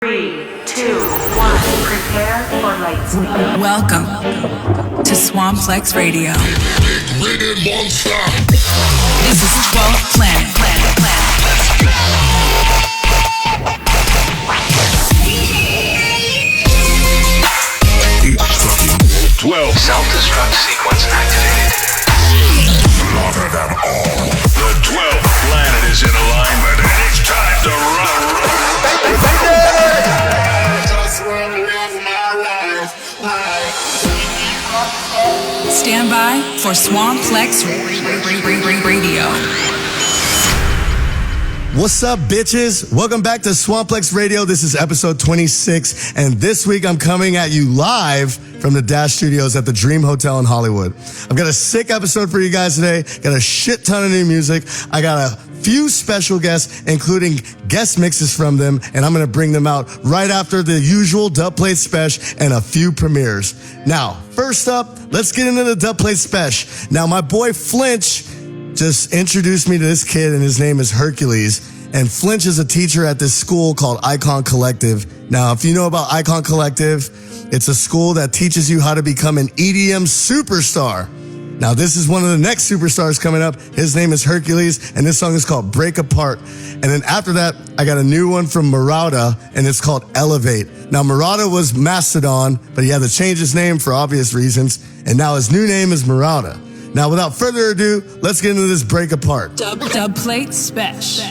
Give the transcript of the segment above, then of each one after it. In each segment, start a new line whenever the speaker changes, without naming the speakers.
3, 2, 1, prepare for light speed.
Welcome to Swamplex Radio. This is 12th Planet.
12. Self-destruct sequence activated. Slaughter them all. The 12th planet is in alignment, and it's time to run.
Stand by for Swamplex Radio.
What's up, bitches? Welcome back to Swamplex Radio. This is episode 26, and this week I'm coming at you live from the Dash Studios at the Dream Hotel in Hollywood. I've got a sick episode for you guys today. Got a shit ton of new music. I got a few special guests, including guest mixes from them, and I'm going to bring them out right after the usual Dubplates special and a few premieres. Now, first up, let's get into the Dubplates special. Now, my boy Flinch just introduced me to this kid, and his name is Hercules. And Flinch is a teacher at this school called Icon Collective. Now, if you know about Icon Collective, it's a school that teaches you how to become an EDM superstar. Now, this is one of the next superstars coming up. His name is Hercules, and this song is called Break Apart. And then after that, I got a new one from Murata, and it's called Elevate. Now, Murata was Mastodon, but he had to change his name for obvious reasons, and now his new name is Murata. Now, without further ado, let's get into this Break Apart.
Dubplate Special.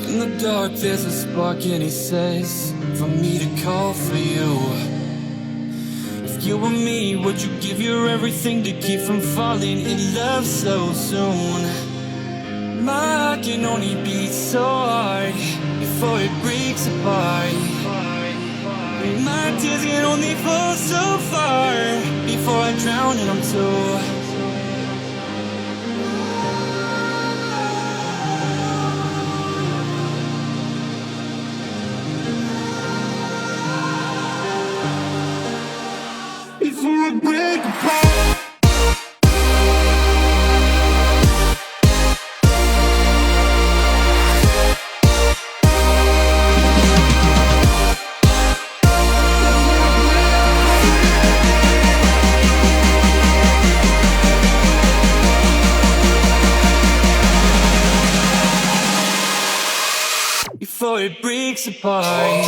In the dark, there's a spark, and he says, for me to call for you. If you were me, would you give your everything to keep from falling in love so soon? My heart can only beat so hard before it breaks apart. My tears can only fall so far before I drown in them too. Before I break apart. Before it breaks apart.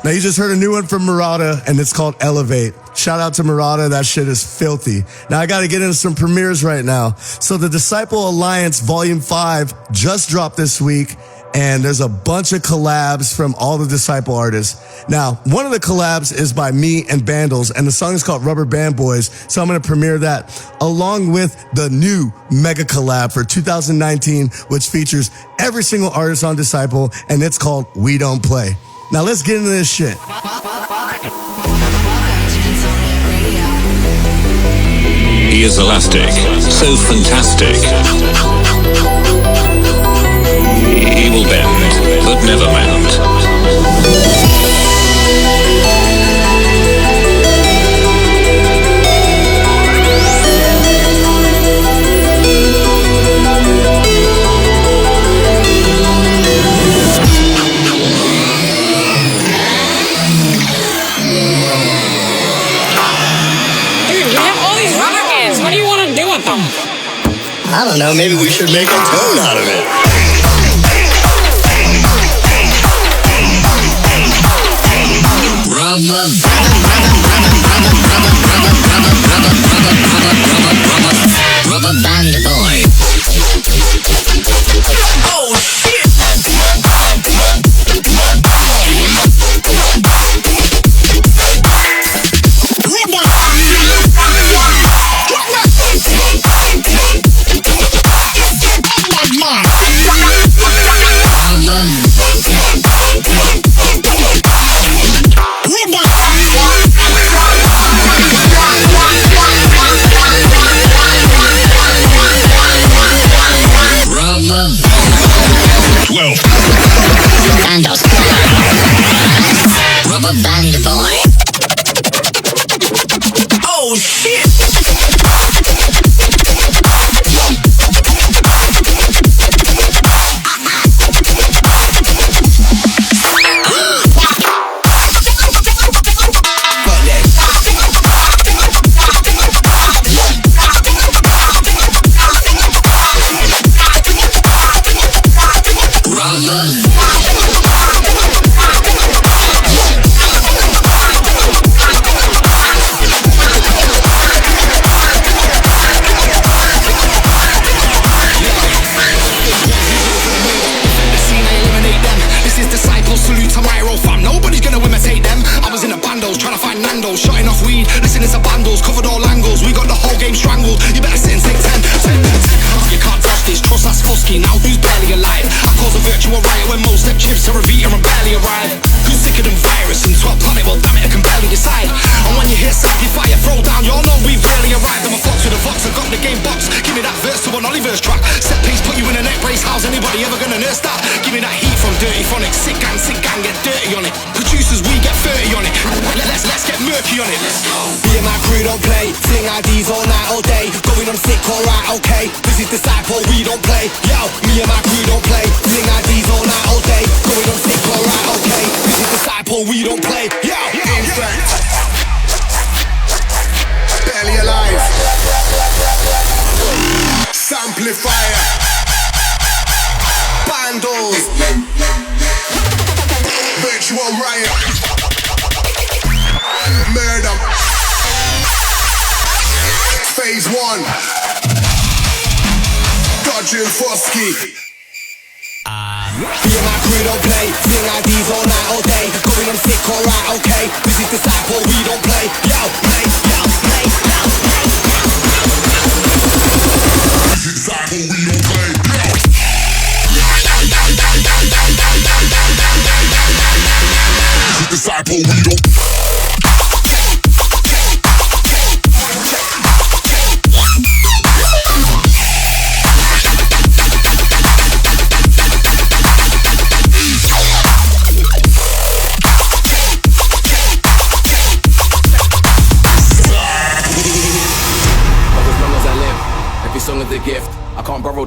Now, you just heard a new one from Murata, and it's called Elevate. Shout out to Murata. That shit is filthy. Now, I got to get into some premieres right now. So, the Disciple Alliance Volume 5 just dropped this week, and there's a bunch of collabs from all the Disciple artists. Now, one of the collabs is by me and Bandles, and the song is called Rubber Band Boys, so I'm going to premiere that along with the new mega collab for 2019, which features every single artist on Disciple, and it's called We Don't Play. Now let's get into this shit.
He is elastic, so fantastic. He will bend, but never mend.
I don't know, maybe we should make a tune out of it.
Rubber band boy. Oh shit! Rubber band boy. Oh shit!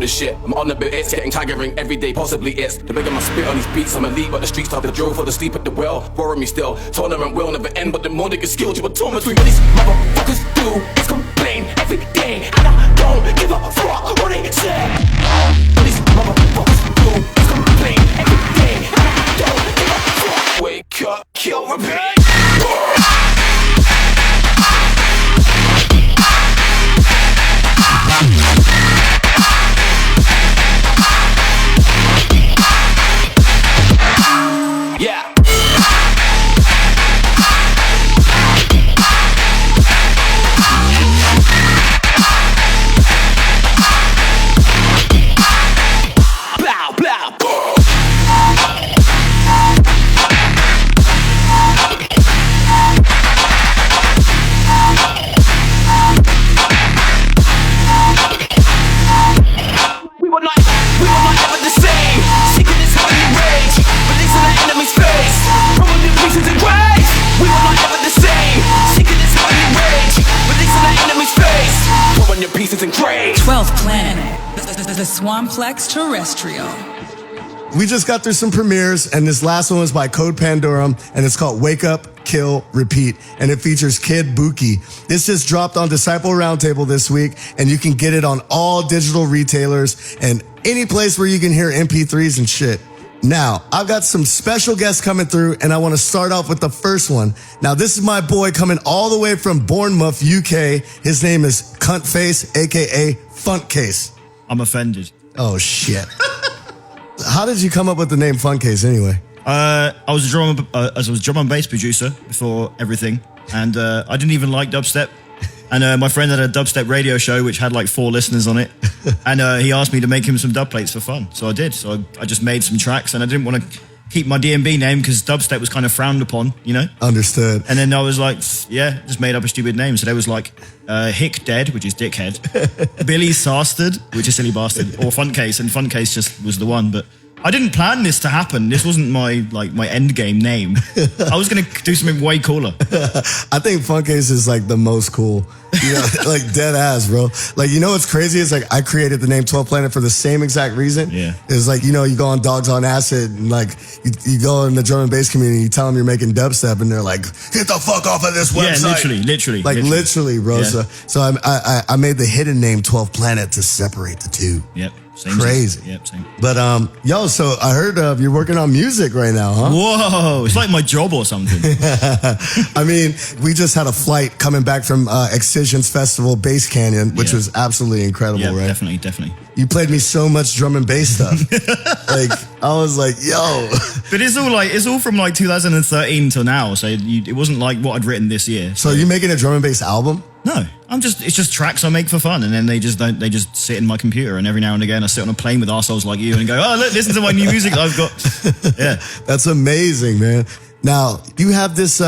Shit. I'm on the bit, it's getting tiring every day, possibly it's the bigger my spit on these beats. I'm elite, but the streets start to drill for the sleep at the well. Worry me still, tournament will never end, but the more they get skilled, you a torment. What these motherfuckers do is complain every day, and I don't give a fuck what they say. What these motherfuckers do is complain every day, and I don't give a fuck. Wake up, kill, repeat.
the Swamplex Terrestrial.
We just got through some premieres, and this last one was by Code Pandorum, and it's called Wake Up, Kill, Repeat, and it features Kid Buki. This just dropped on Disciple Roundtable this week, and you can get it on all digital retailers and any place where you can hear MP3s and shit. Now, I've got some special guests coming through, and I want to start off with the first one. Now, this is my boy coming all the way from Bournemouth, UK. His name is Cuntface, aka Funkcase.
I'm offended.
Oh, shit. How did you come up with the name Funkcase anyway?
I was a drum and bass producer before everything, and I didn't even like dubstep. And my friend had a dubstep radio show which had like 4 listeners on it, and he asked me to make him some Dubplates for fun. So I did. So I just made some tracks, and I didn't want to keep my D&B name because dubstep was kind of frowned upon, you know?
Understood.
And then I was like, yeah, just made up a stupid name. So there was like Hick Dead, which is dickhead, Billy Sarstered, which is silly bastard, or Funkcase, and Funkcase just was the one. But I didn't plan this to happen. This wasn't my end game name. I was going to do something way cooler.
I think Funkcase is like the most cool. You know, like dead ass, bro. Like, you know what's crazy? It's like I created the name 12 Planet for the same exact reason.
Yeah.
It's like, you know, you go on Dogs on Acid and like you go in the drum and bass community, you tell them you're making dubstep and they're like, get the fuck off of this website.
Yeah, literally.
Like literally, bro.
Yeah.
So I made the hidden name 12 Planet to separate the two.
Yep. Same
Crazy.
Yep, same.
But yo, so I heard you're working on music right now, huh?
Whoa, it's like my job or something.
I mean, we just had a flight coming back from Excision's festival, Bass Canyon, which was absolutely incredible,
yeah,
right?
Definitely.
You played me so much drum and bass stuff. Like, I was like, yo.
But it's all from like 2013 till now, so it wasn't like what I'd written this year.
So you making a drum and bass album?
No, it's just tracks I make for fun, and then they just sit in my computer, and every now and again I sit on a plane with arseholes like you and go, oh, look, listen to my new music that I've got. Yeah.
That's amazing, man. Now, you have this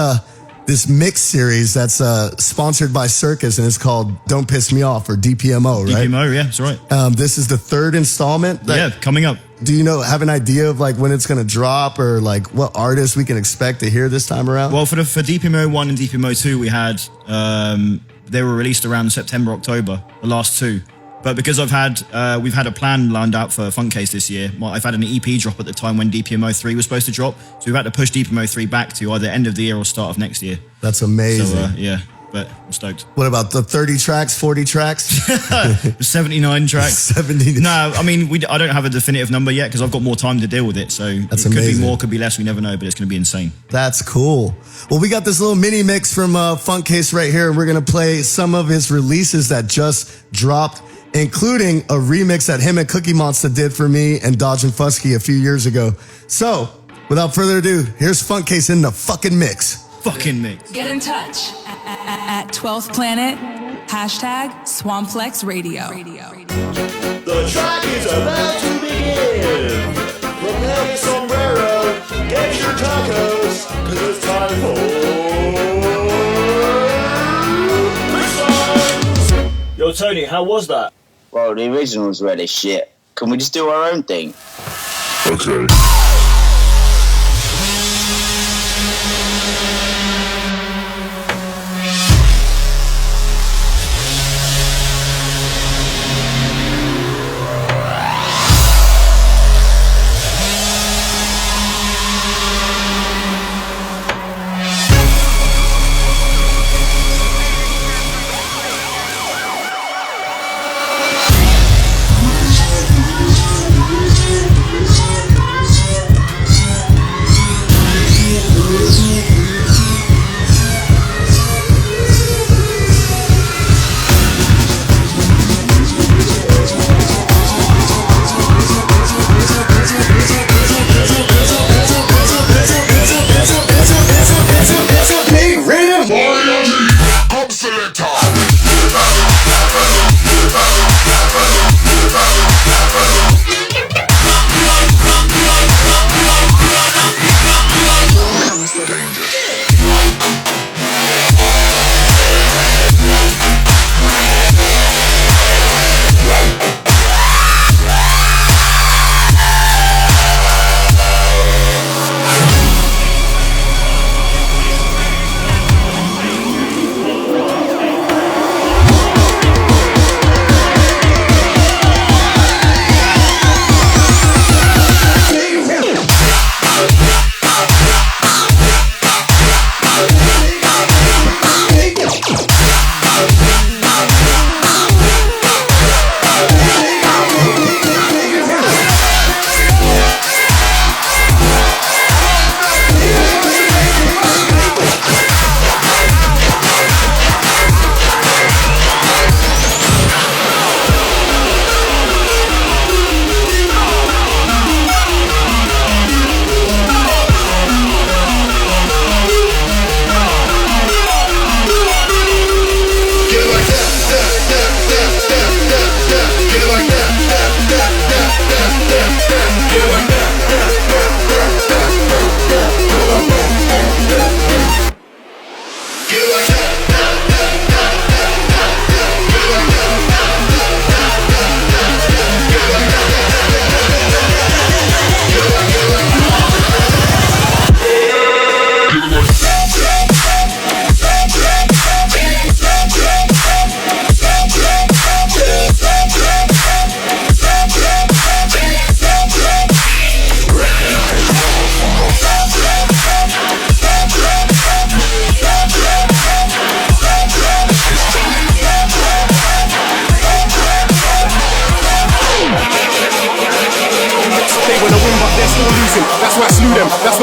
mix series that's sponsored by Circus, and it's called Don't Piss Me Off, or DPMO, right?
DPMO, yeah, that's right.
This is the 3rd installment?
Yeah, coming up.
Do you have an idea of like when it's going to drop, or like what artists we can expect to hear this time around?
Well, for DPMO 1 and DPMO 2, we had... they were released around September, October, the last 2. But because we've had a plan lined out for Funkcase this year. I've had an EP drop at the time when DPMO 3 was supposed to drop. So we've had to push DPMO 3 back to either end of the year or start of next year.
That's amazing.
So, yeah, but I'm stoked.
What about the 30 tracks, 40 tracks?
79 tracks.
70.
No, I mean, I don't have a definitive number yet because I've got more time to deal with it. So
that's
it could
amazing.
be more, could be less, we never know, but it's going to be insane.
That's cool. Well, we got this little mini mix from Funkcase right here, and we're going to play some of his releases that just dropped, including a remix that him and Cookie Monster did for me and Dodge and Fusky a few years ago. So, without further ado, here's Funkcase in the fucking mix.
Fucking mix.
Get in touch at 12th Planet, #Swamplex Radio.
The track is about to begin. Prepare your sombrero, get your tacos, cause it's time for Quick Songs. Yo, Tony, how was that?
Well, the original's really shit. Can we just do our own thing?
Okay.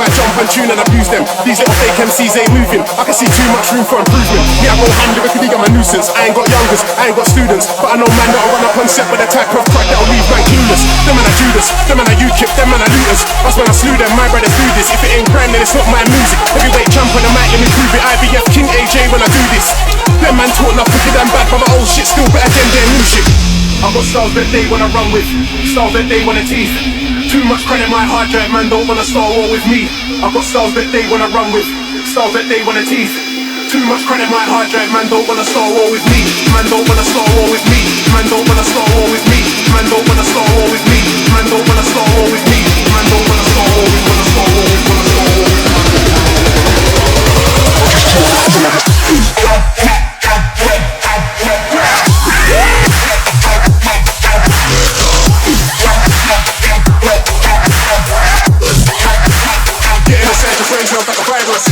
might jump and tune and abuse them. These little fake MCs ain't moving. I can see too much room for improvement. Yeah, I go hand lyrically, I'm a nuisance. I ain't got youngers, I ain't got students, but I know man that'll run up on set with a type of crack that'll leave man clueless. Them man are Judas, them man are UKIP, them man are looters. That's when I slew them, my brothers do this. If it ain't crime, then it's not my music. Heavyweight champ on the mic, let me prove it. IBF King AJ when I do this. Them man talk enough for good and bad, but my old shit still better than their new shit. I got styles that they wanna run with, styles that they wanna tease. Too much credit, my hard drive, man don't wanna start war with me. I got styles that they wanna run with, styles that they wanna tease. Too much credit, my hard drive, man don't wanna start war with me. Man don't wanna start war with me. Man don't wanna start war with me. Man don't wanna start war with me. Man don't wanna start war with me. Man don't wanna start war with, wanna start war with, wanna start war with. Getting a sense of friends like a virus.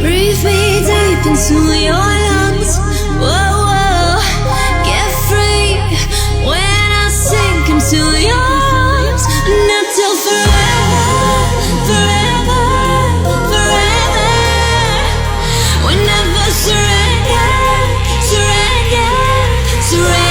Breathe me deep into your lungs. Whoa, whoa, get free when I sink into your arms. Not till forever, forever, forever. We never surrender, surrender, surrender.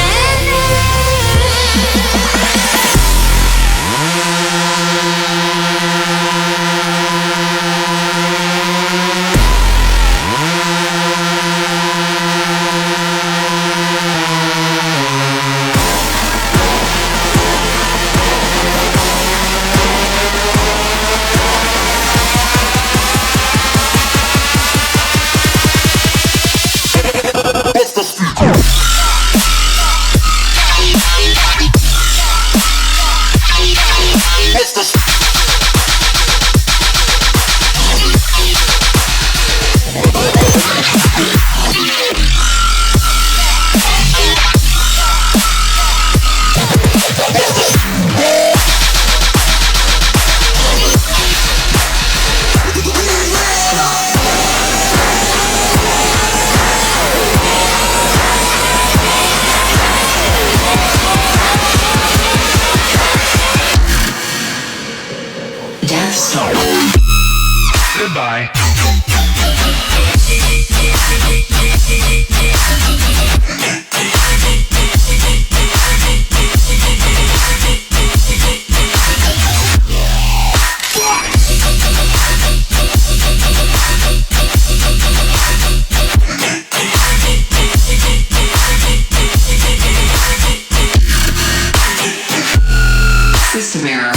Goodbye.
System error.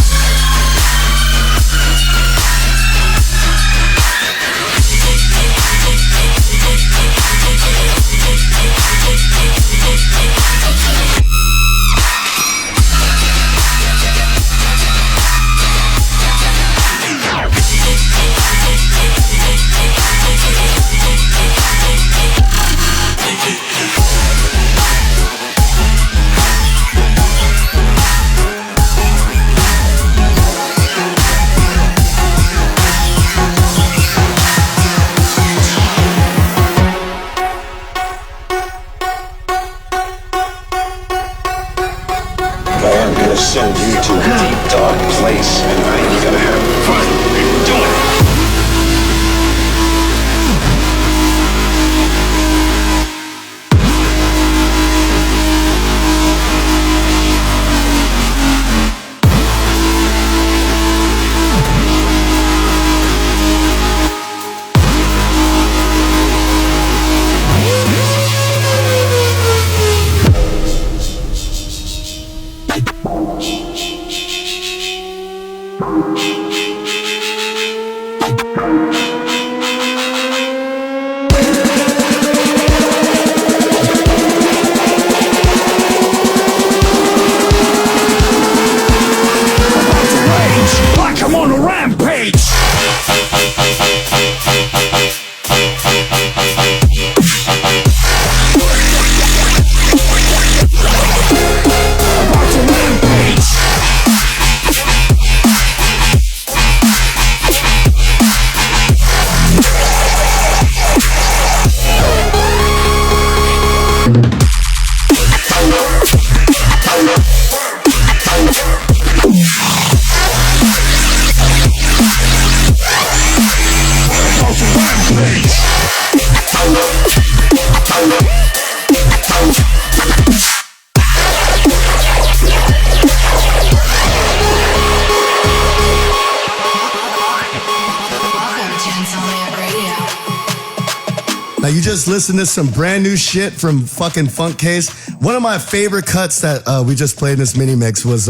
Now, you just listened to some brand new shit from fucking Funkcase. One of my favorite cuts that we just played in this mini mix was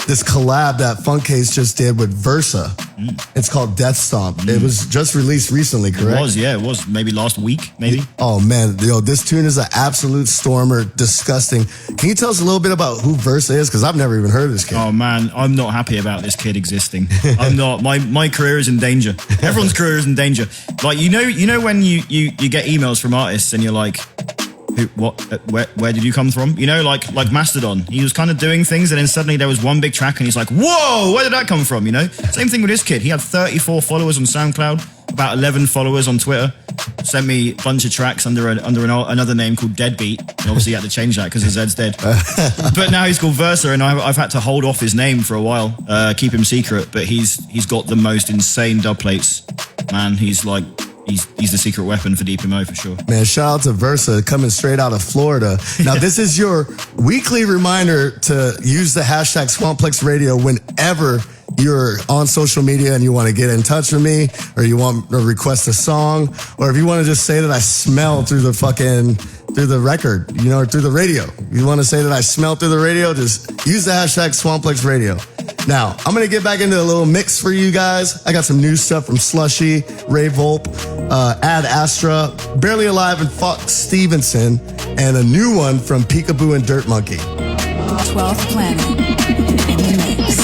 this collab that Funkcase just did with Versa. It's called Death Stomp. It was just released recently, correct?
It was maybe last week, maybe.
Oh man, yo, this tune is an absolute stormer, disgusting. Can you tell us a little bit about who Versa is? Because I've never even heard of this kid.
Oh man, I'm not happy about this kid existing. I'm not. My career is in danger. Everyone's career is in danger. Like you know when you get emails from artists and you're like, where did you come from? You know, like Mastodon. He was kind of doing things and then suddenly there was one big track and he's like, whoa, where did that come from? You know, same thing with this kid. He had 34 followers on SoundCloud, about 11 followers on Twitter. Sent me a bunch of tracks under another name called Deadbeat. And obviously he had to change that because his Zed's dead. But now he's called Versa and I've had to hold off his name for a while, keep him secret. But he's got the most insane dubplates. Man, he's like... He's the secret weapon for Deep Emo for sure.
Man, shout out to Versa coming straight out of Florida. Now, this is your weekly reminder to use the hashtag Swamplex Radio whenever you're on social media and you want to get in touch with me, or you want to request a song, or if you want to just say that I smell through the record, you know, or through the radio. You want to say that I smell through the radio, just use the hashtag Swamplex Radio. Now, I'm going to get back into a little mix for you guys. I got some new stuff from Slushy, Ray Volp, Ad Astra, Barely Alive and Fox Stevenson, and a new one from Peekaboo and Dirt Monkey.
12th Planet in the mix.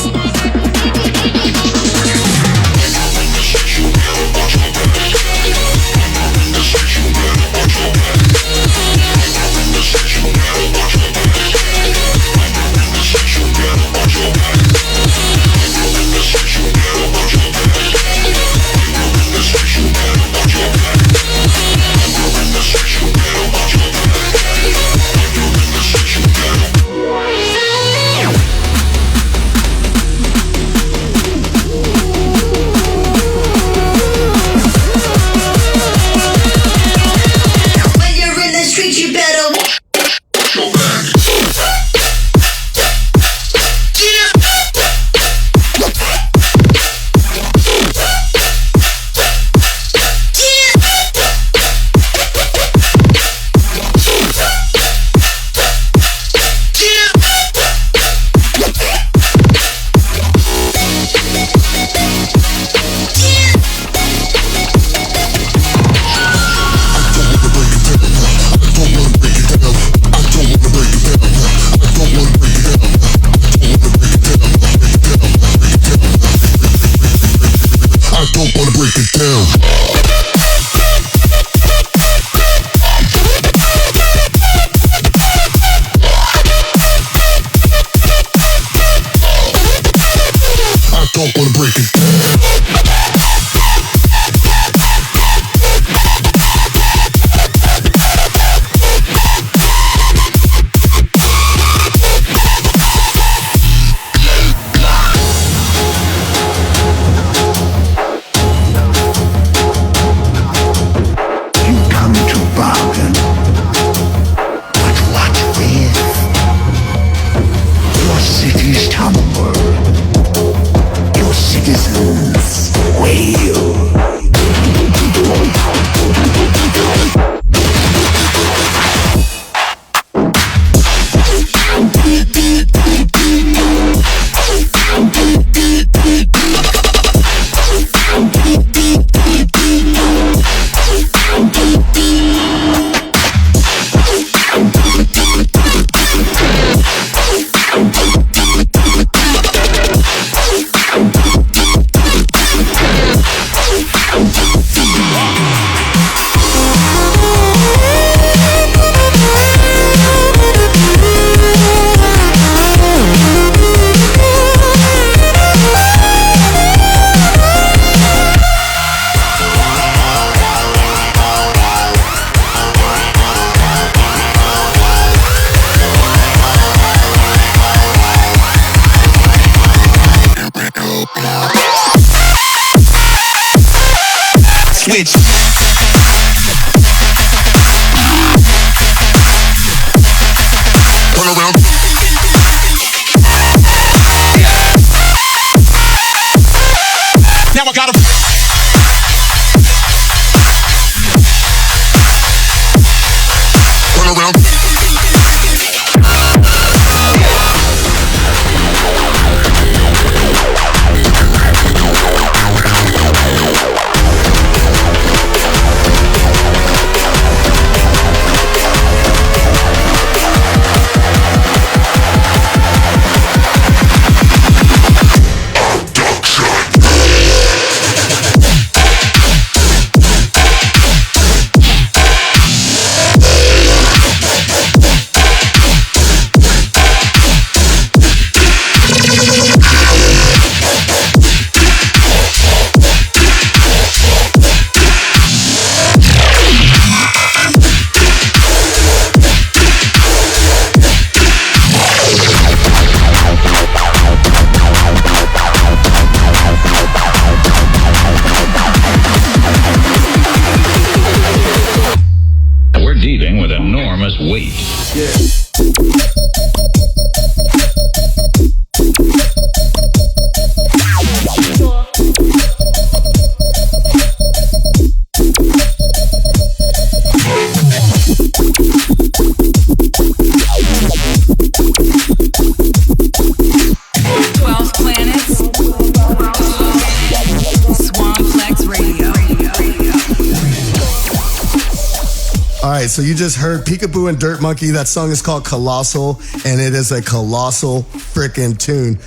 All right, so you just heard Peekaboo and Dirt Monkey. That song is called Colossal, and it is a colossal freaking tune.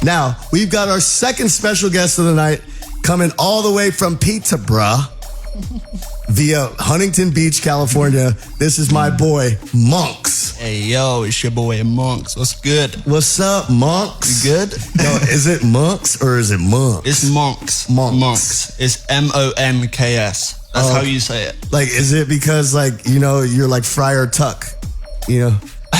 Now, we've got our second special guest of the night coming all the way from Peterborough via Huntington Beach, California. This is my boy, Monks.
Hey, yo, it's your boy, Monks. What's good?
What's up, Monks?
You good?
Yo, is it Monks or is it Monks?
It's Monks. Monks. It's Monks. That's how you say it.
Like, is it because, like, you know, you're like Friar Tuck, you know?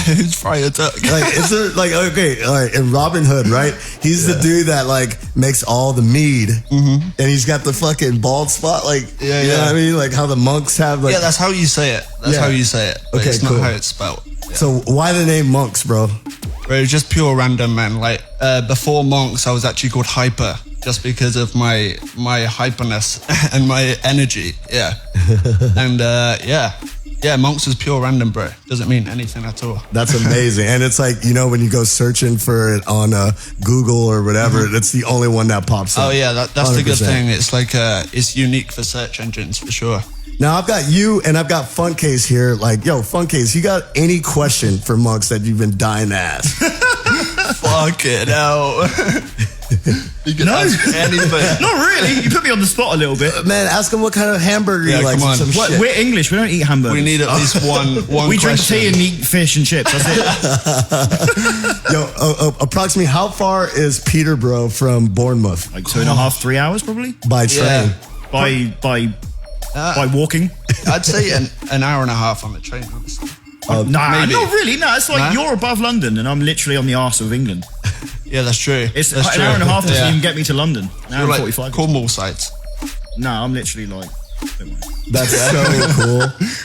Who's Friar Tuck?
Like, is there, like, okay, all right, in Robin Hood, right? He's the dude that, like, makes all the mead. Mm-hmm. And he's got the fucking bald spot, like, you know what I mean? Like, how the monks have, like...
Yeah, that's how you say it. That's how you say it. But it's not how it's spelled. Yeah.
So, why the name Monks, bro?
Bro, it's just pure random, man. Like, before Monks, I was actually called Hyper. Just because of my hyperness and my energy, and Monks is pure random, bro. Doesn't mean anything at all.
That's amazing, and it's like, you know, when you go searching for it on Google or whatever, that's the only one that pops up.
Oh yeah, that's 100%. The good thing. It's like it's unique for search engines for sure.
Now I've got you and I've got Funkcase here. Like, yo, Funkcase, you got any question for Monks that you've been dying to ask?
Fuck it, no. You can ask anything.
Not really. You put me on the spot a little bit.
Man, ask him what kind of hamburger you like.
Come on.
What, we're English. We don't eat hamburgers.
We need at least one
We
question.
drink tea and eat fish and chips. That's it.
Yo, approximately how far is Peterborough from Bournemouth?
Like 2.5, 3 hours probably.
By train.
By walking.
I'd say an hour and a half on the train, honestly.
Nah, not really. No, it's like you're above London and I'm literally on the arse of England.
Yeah, that's true.
It's an hour and a half doesn't even get me to London. An hour and 45.
Cornwall sites.
No, I'm literally like...
That's so cool.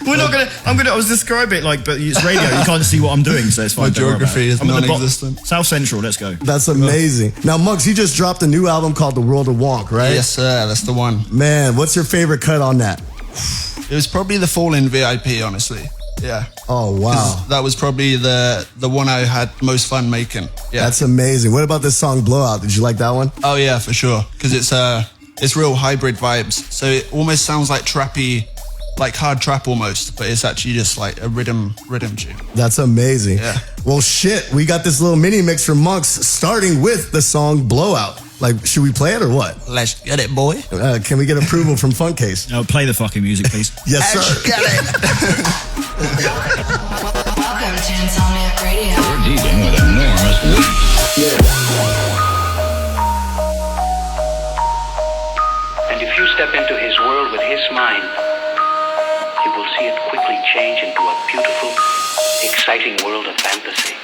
We're not gonna. I was describe it like, but it's radio. You can't see what I'm doing, so it's fine.
My geography is non-existent.
South Central. Let's go.
That's amazing. Now, Monks, you just dropped a new album called The World of Wonk, right?
Yes, sir. That's the one.
Man, what's your favorite cut on that?
It was probably the Fall In VIP, honestly. Yeah.
Oh wow.
That was probably the one I had most fun making. Yeah.
That's amazing. What about this song Blowout? Did you like that one?
Oh yeah, for sure. Because it's real hybrid vibes. So it almost sounds like trappy, like hard trap almost, but it's actually just like a rhythm tune.
That's amazing.
Yeah.
Well, shit, we got this little mini mix from Monks, starting with the song Blowout. Like, should we play it or what?
Let's get it, boy.
Can we get approval from Funkcase?
No, play the fucking music, please.
Yes, sir.
Let's get it.
Welcome to Insomniac Radio.
We're dealing with enormous weight.
And if you step into his world with his mind, you will see it quickly change into a beautiful, exciting world of fantasy.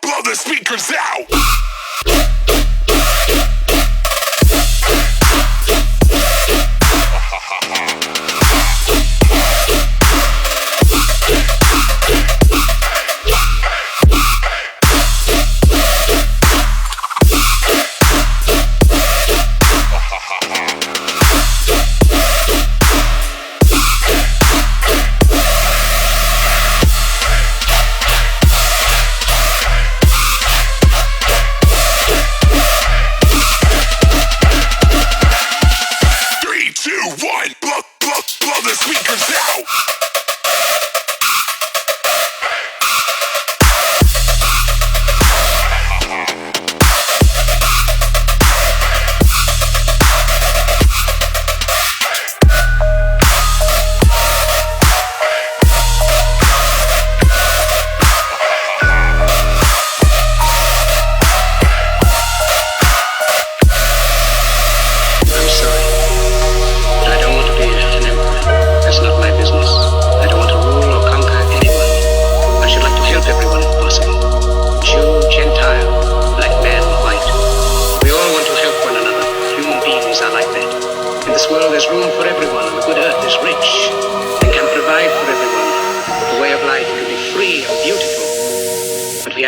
Blow the speakers out.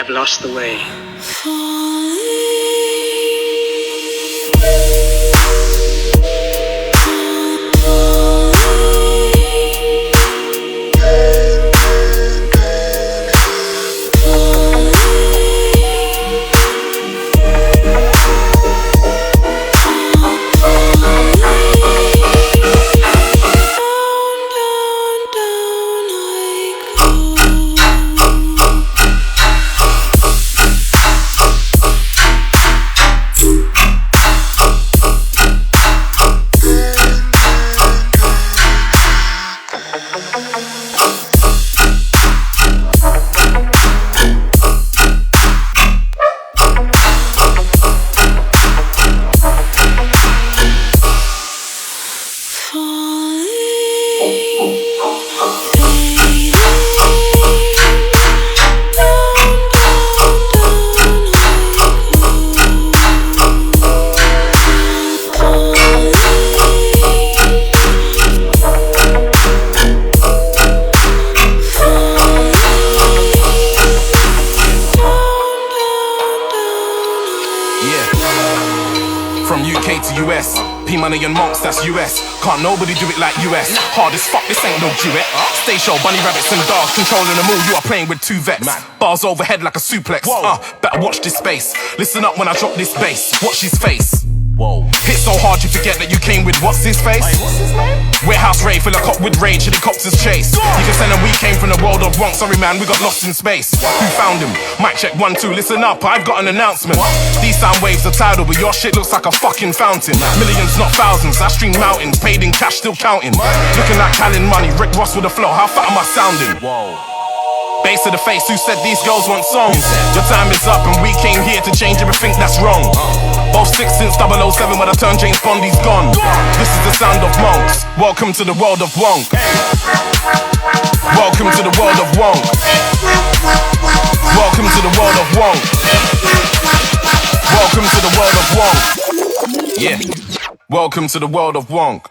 Lost the way.
US. P-Money and Monks, that's US. Can't nobody do it like US. Hard as fuck, this ain't no duet. Stage show, bunny rabbits and dogs, controlling them all. You are playing with two vets. Bars overhead like a suplex. Better watch this space. Listen up when I drop this bass. Watch his face. Whoa. Hit so hard you forget that you came with what's his face? What's his name? Warehouse raid, fill a cop with rage, helicopters chase. You can send him, we came from the world of wrong. Sorry man, we got lost in space. Who found him? Mic check 1, 2, listen up, I've got an announcement. These sound waves are tidal, but your shit looks like a fucking fountain. Millions, not thousands, I stream mountains, paid in cash, still counting. Looking like Callan money, Rick Ross with a flow, how fat am I sounding? Whoa. Base to the face, who said these girls want songs? Your time is up and we came here to change everything that's wrong. Both 6 since 007 when I turned James Bond, he's gone. This is the sound of monks. Welcome to the world of Wonk. Welcome to the world of Wonk. Welcome to the world of Wonk. Welcome to the world of Wonk. Yeah. Welcome to the world of Wonk.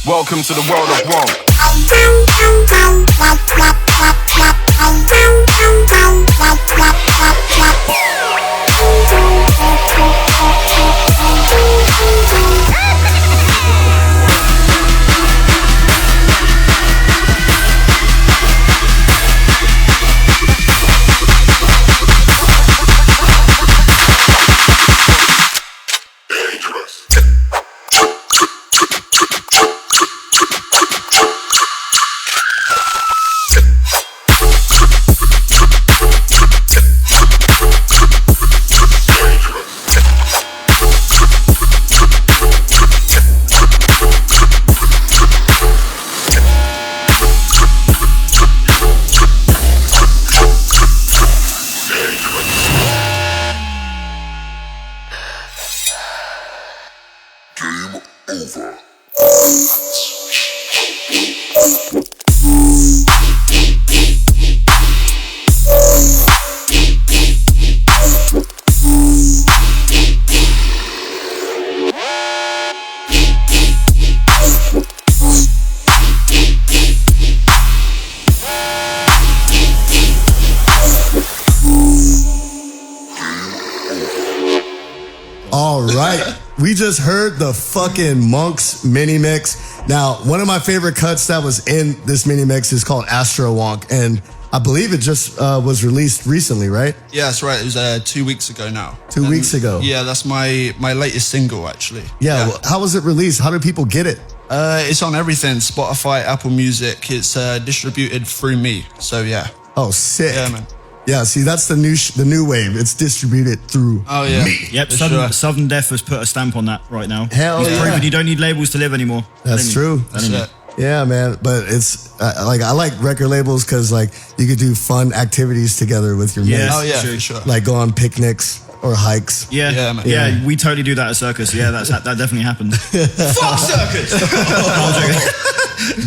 Welcome to the world of Wonk.
We just heard the fucking Monks mini mix. Now, one of my favorite cuts that was in this mini mix is called Astro Wonk, and I believe it just was released recently, right?
Yeah, that's right. It was 2 weeks ago now.
2 weeks ago.
Yeah, that's my latest single, actually.
Yeah. Well, how was it released? How do people get it?
It's on everything: Spotify, Apple Music. It's distributed through me. So yeah.
Oh, sick.
Yeah, man.
Yeah, see, that's the new wave. It's distributed through me.
Yep, Southern Death has put a stamp on that right now.
Hell
He's proven you don't need labels to live anymore.
That's true.
That's it.
Yeah, man. But it's I like record labels because you could do fun activities together with your mates.
Oh yeah, for sure.
Like go on picnics or hikes.
Yeah, man. Yeah, we totally do that at Circus. Yeah, that definitely happened.
Fuck Circus!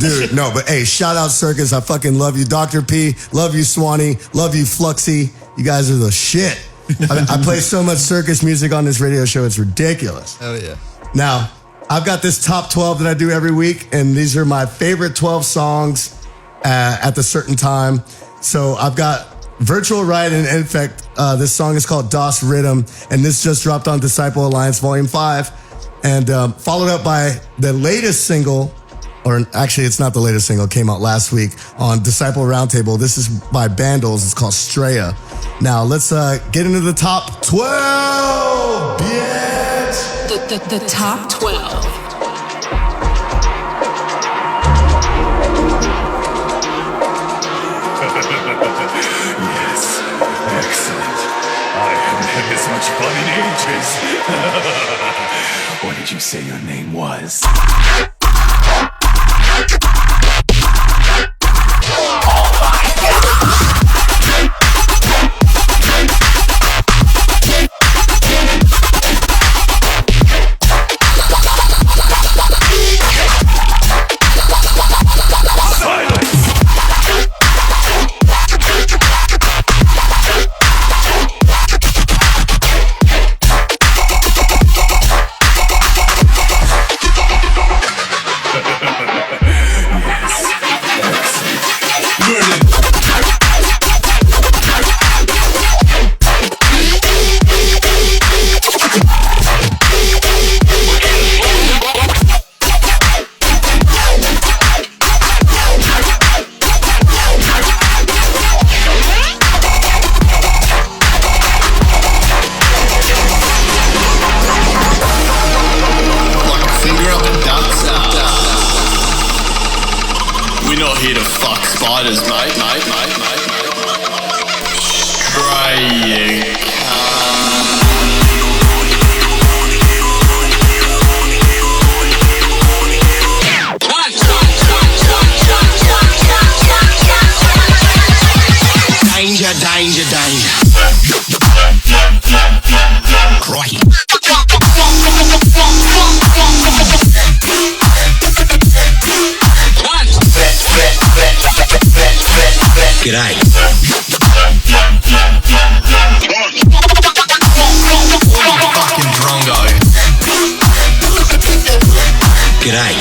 Dude, no, but hey, shout out Circus. I fucking love you. Dr. P, love you, Swanee, love you, Fluxy. You guys are the shit. I play so much Circus music on this radio show, it's ridiculous.
Oh, yeah.
Now, I've got this top 12 that I do every week, and these are my favorite 12 songs at the certain time. So I've got Virtual Ride and Infect. This song is called DOS Rhythm, and this just dropped on Disciple Alliance Volume 5. And followed up by the latest single, or actually it's not the latest single, it came out last week on Disciple Roundtable. This is by Bandles, it's called Straya. Now let's get into the top 12, bitch!
The top 12.
Yes, excellent. I haven't had this much fun in ages. What did you say your name was?
not here to fuck spiders, mate. Stray, you cunt.
Danger, danger, danger. Crikey. G'day.
Fucking drongo.
G'day.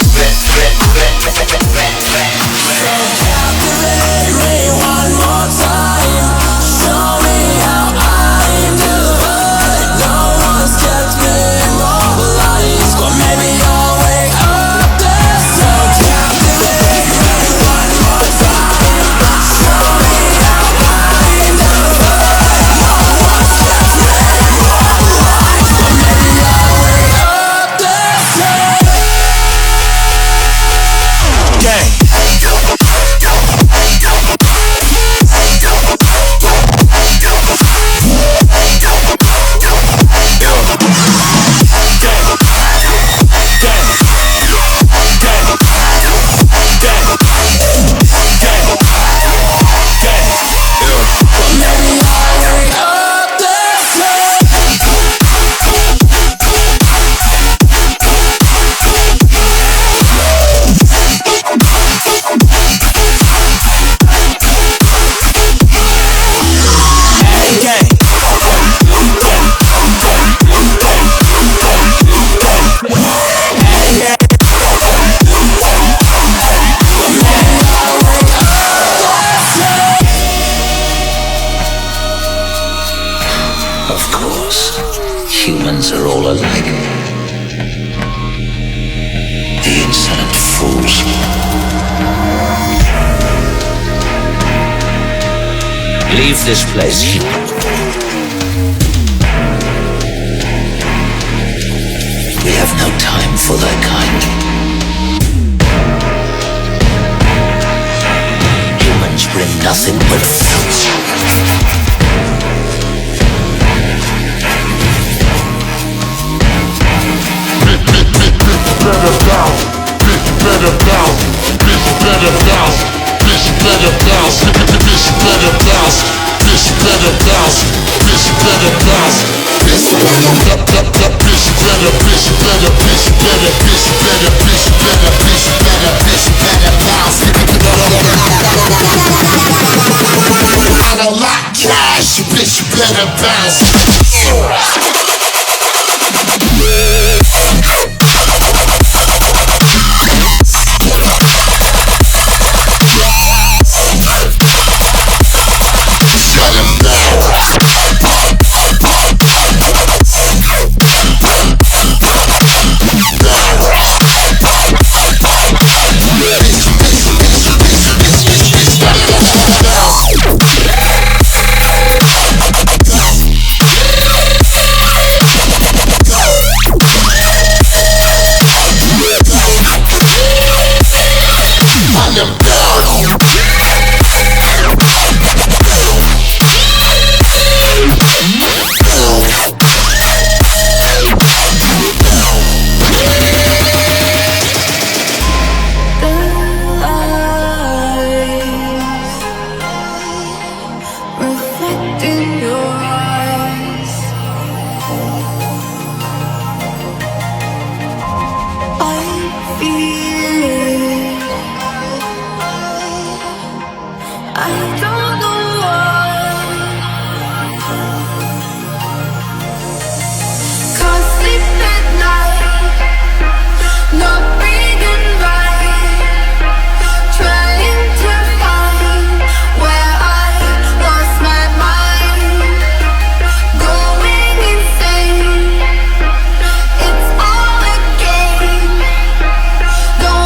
One more time, show me how I do it. No one's kept me immobilized, but maybe I'll wake up there. So captivate me one more time, show me how I do it. No one's kept me immobilized, but maybe I'll wake up there. Gang.
Of course, humans are all alike. The insolent fools. Leave this place, human. We have no time for their kind. Humans bring nothing but filth.
Better bounce, bitch better bounce, bitch better bounce, bitch better bounce, bitch better bounce, bitch better bounce, bitch better bounce, bitch better bitch better, bitch better, bitch better, bitch better, bitch better, bitch better, bitch better bounce. Got a lot cash, bitch better bounce.
Don't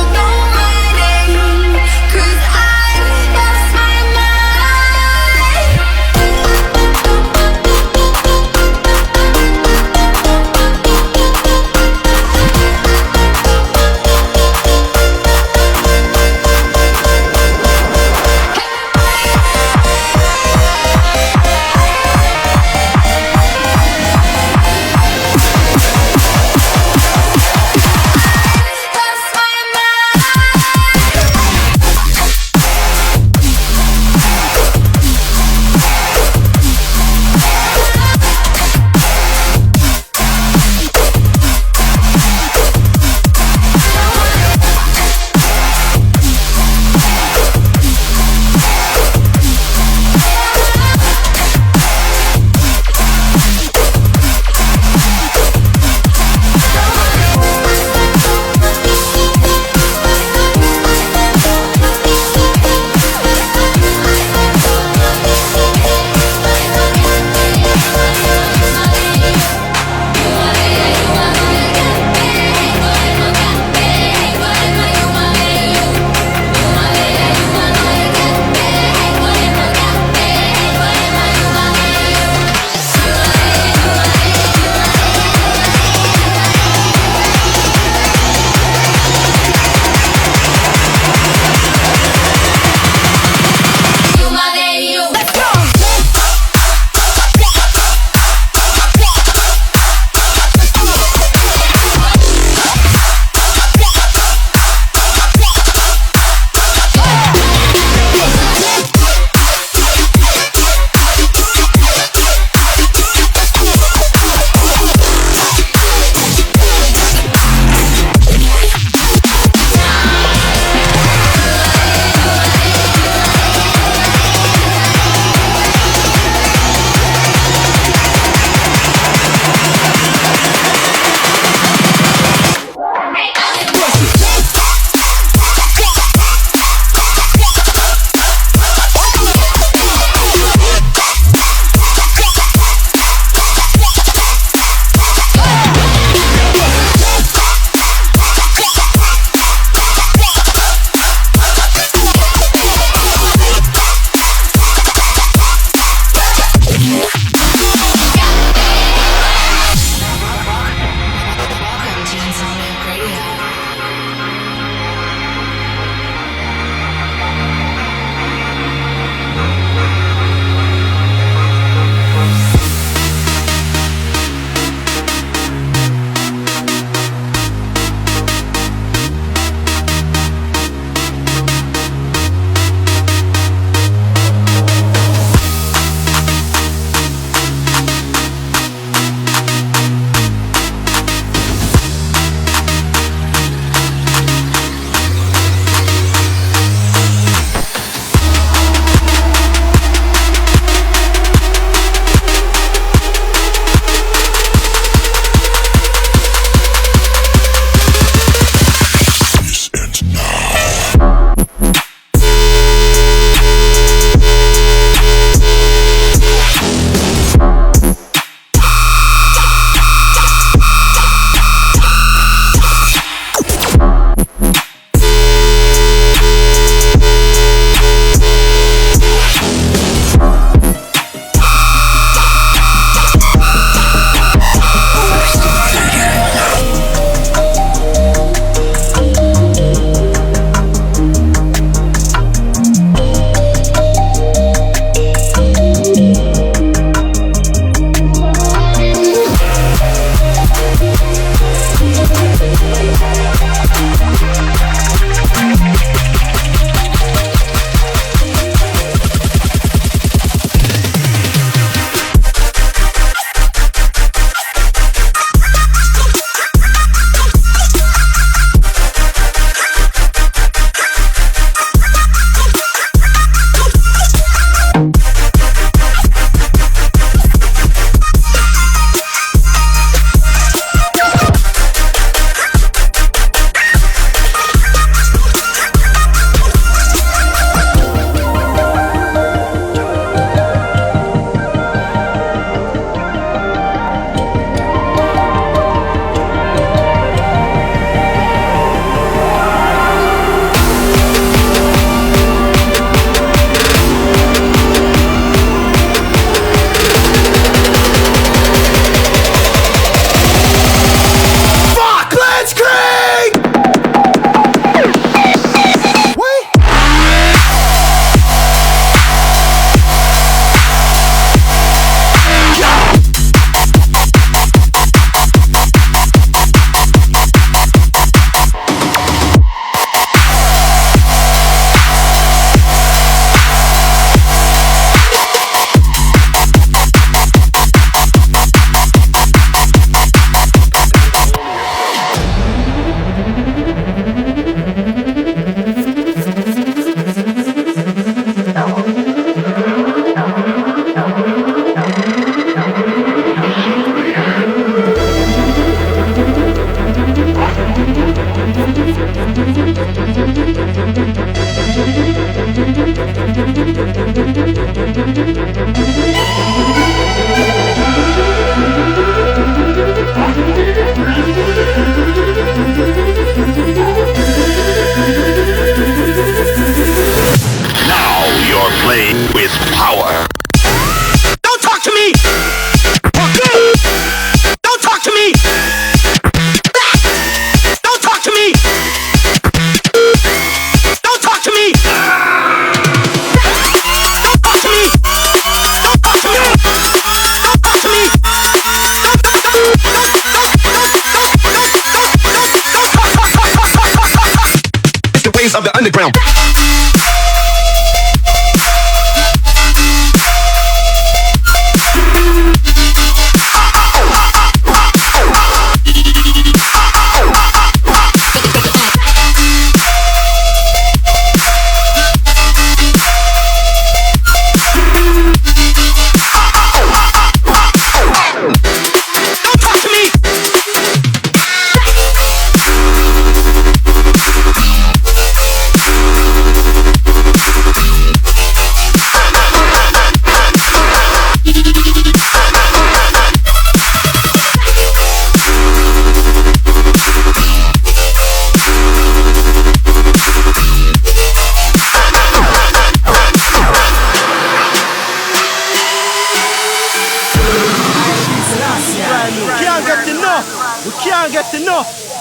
underground.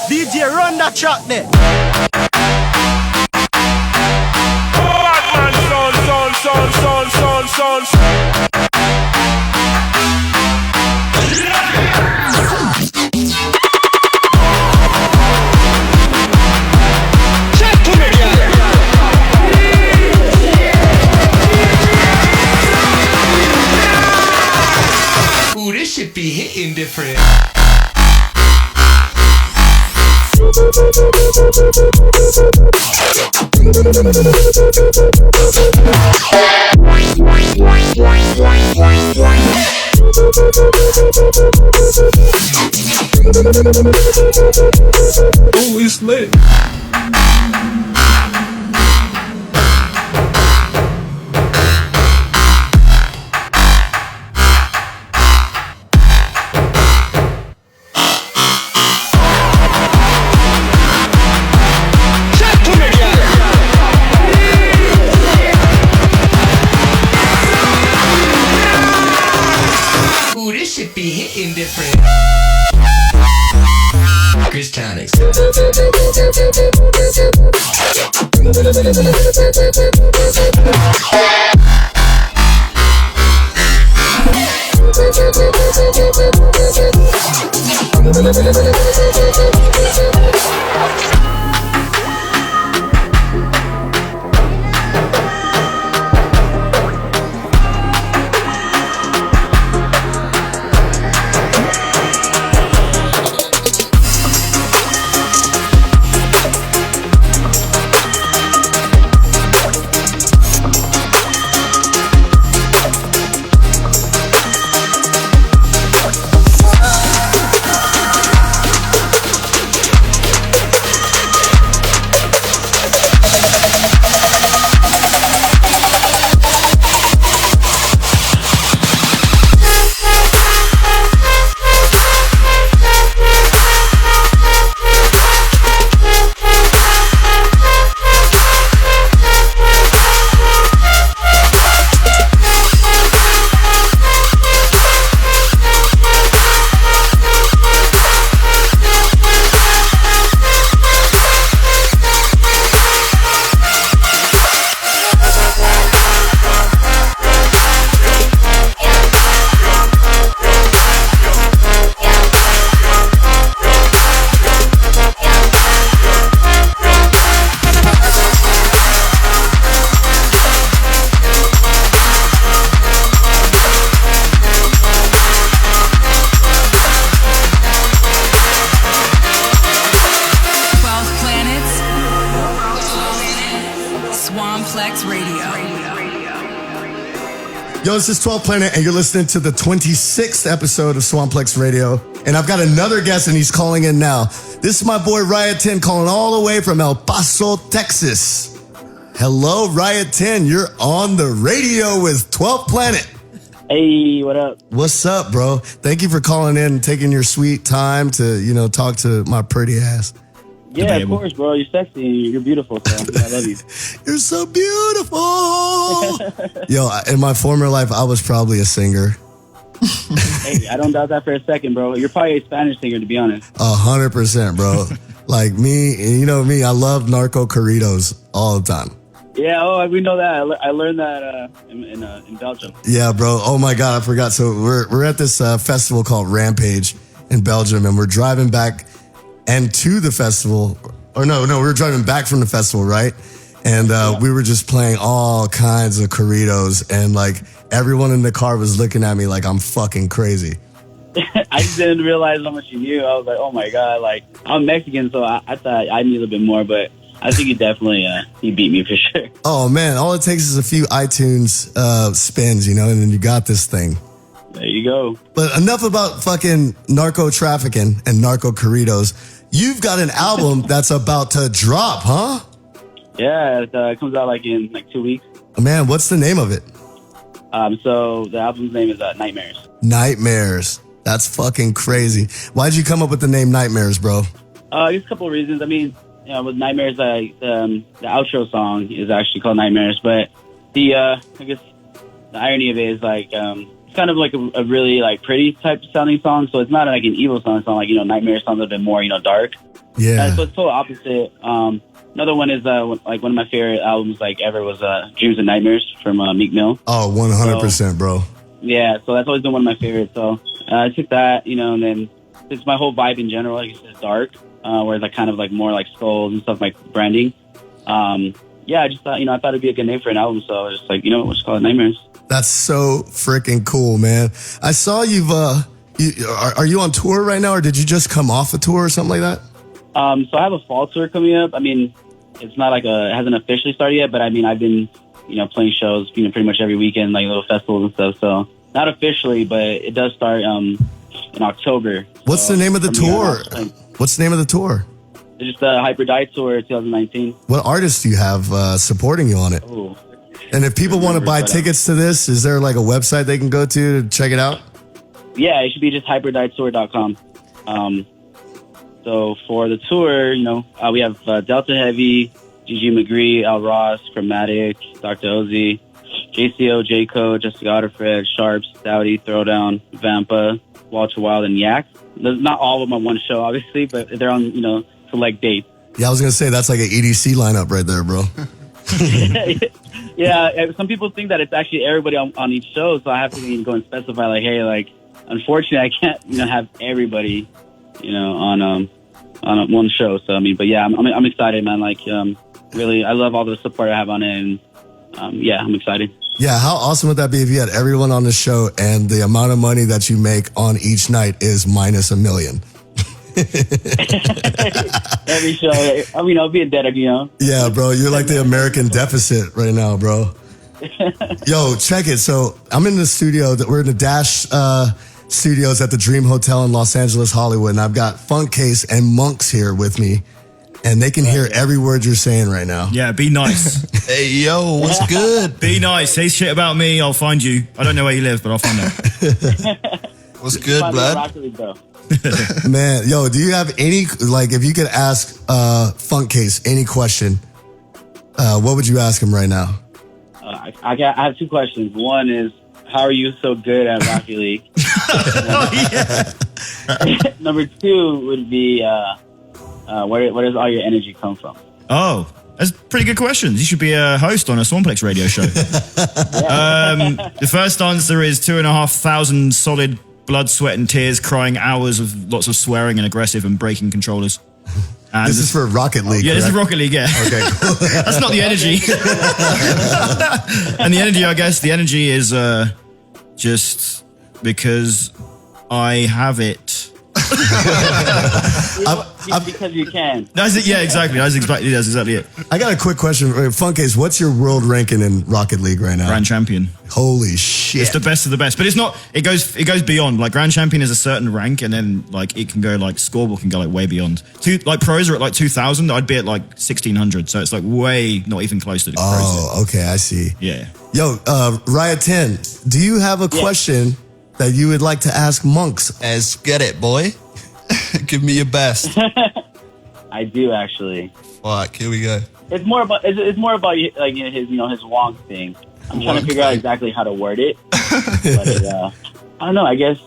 DJ, run that track there.
Ooh, this shit be hitting different.
Oh, it's lit.
Be hitting different. Chris Tonics.
Swamplex Radio.
Yo, this is 12 Planet, and you're listening to the 26th episode of Swamplex Radio. And I've got another guest, and he's calling in now. This is my boy Riot 10 calling all the way from El Paso, Texas. Hello, Riot 10. You're on the radio with 12 Planet.
Hey, what up?
What's up, bro? Thank you for calling in and taking your sweet time to, talk to my pretty ass.
Yeah, of course, bro. You're sexy. You're beautiful, so I love you.
You're so beautiful. Yo, in my former life, I was probably a singer.
Hey, I don't doubt that for a second, bro. You're probably a Spanish singer, to be honest.
100%, bro. Like me, you know me, I love narco corridos all the time.
Yeah, we know that. I learned that in Belgium.
Yeah, bro. Oh my God, I forgot. So we're at this festival called Rampage in Belgium, and we're driving back and to the festival. Or no, we were driving back from the festival, right? And we were just playing all kinds of corridos, and like everyone in the car was looking at me like I'm fucking crazy.
I just didn't realize how much you knew. I was like, oh my God, like I'm Mexican, so I thought I knew a little bit more, but I think you definitely you beat me for sure.
Oh man, all it takes is a few iTunes spins, you know, and then you got this thing.
There you go.
But enough about fucking narco trafficking and narco corridos. You've got an album that's about to drop, huh?
Yeah, it comes out like in like 2 weeks.
Man, what's the name of it?
So the album's name is Nightmares.
Nightmares. That's fucking crazy. Why'd you come up with the name Nightmares, bro?
There's a couple of reasons. I mean, you know, with Nightmares, the outro song is actually called Nightmares, but I guess the irony of it is like it's kind of like a really like pretty type of sounding song, so it's not like an evil song. It's not like, you know, Nightmares sounds a little bit more, you know, dark.
Yeah.
So it's total opposite. Another one is like one of my favorite albums like ever was Dreams and Nightmares from Meek Mill.
Oh, 100%, bro.
Yeah, so that's always been one of my favorites. So I took that, you know, and then it's my whole vibe in general. Like it's dark, where it's like kind of like more like skulls and stuff, like branding. Yeah, I just thought, you know, I thought it'd be a good name for an album, so I was just like, you know, we'll just call it Nightmares.
That's so freaking cool, man. I saw you've are you on tour right now, or did you just come off a tour or something like that?
So I have a fall tour coming up. I mean, it's not like it hasn't officially started yet, but I mean, I've been, you know, playing shows, you know, pretty much every weekend, like little festivals and stuff. So not officially, but it does start in October.
What's the name of the tour? What's the name of the tour?
It's just the Hyper Diet Tour 2019.
What artists do you have supporting you on it?
Ooh.
And if people want to buy tickets to this, is there like a website they can go to check it out?
Yeah, it should be just hyperdiettour.com. So for the tour, you know, we have Delta Heavy, Gigi McGree, Al Ross, Chromatic, Dr. Ozzy, JCO, J Code, Jessica Otterfred, Sharps, Dowdy, Throwdown, Vampa, Walter Wild, and Yak. There's not all of them on one show, obviously, but they're on, you know, select dates.
Yeah, I was going to say, that's like an EDC lineup right there, bro.
Yeah, some people think that it's actually everybody on each show, so I have to go and specify, like, hey, like, unfortunately, I can't, you know, have everybody, you know, on one show. So I mean, but yeah, I'm excited, man. Like, really, I love all the support I have on it, and yeah, I'm excited.
Yeah, how awesome would that be if you had everyone on the show and the amount of money that you make on each night is minus $1 million?
Every show, I mean, I'll be in debt, you know.
Yeah, bro, you're like the American deficit right now, bro. Yo, check it. So I'm in the studio. We're in the Dash studios at the Dream Hotel in Los Angeles, Hollywood, and I've got Funk Case and Monks here with me, and they can hear every word you're saying right now.
Yeah, be nice.
Hey, yo, what's good?
Be nice. Say shit about me, I'll find you. I don't know where you live, but I'll find out.
What's good, blood?
Man, yo, do you have any, like, if you could ask Funk Case any question, what would you ask him right now?
I have two questions. One is, how are you so good at Rocket League? Number two would be, where does all your energy come from?
Oh, that's pretty good questions. You should be a host on a Swamplex radio show. The first answer is 2,500 solid blood, sweat, and tears, crying hours of lots of swearing and aggressive and breaking controllers. And
this is for Rocket League.
Yeah,
correct?
This is Rocket League, yeah.
Okay, cool.
That's not the energy. And the energy, I guess, the energy is just because I have it.
Because you can.
That's it. Yeah, exactly. That's exactly it.
I got a quick question. Funkcase, what's your world ranking in Rocket League right now?
Grand champion.
Holy shit.
It's the best of the best. But it's not, it goes beyond. Like, grand champion is a certain rank, and then like it can go, like, scoreboard can go like way beyond. Like pros are at like 2,000, I'd be at like 1,600. So it's like way not even close to the pros.
Oh, okay, I see.
Yeah.
Yo, Riot 10, do you have a question that you would like to ask Monks?
Let's get it, boy. Give me your best.
I do, actually.
Fuck, here we go.
It's more about like his his wonk thing. I'm trying to figure out exactly how to word it. But I don't know. I guess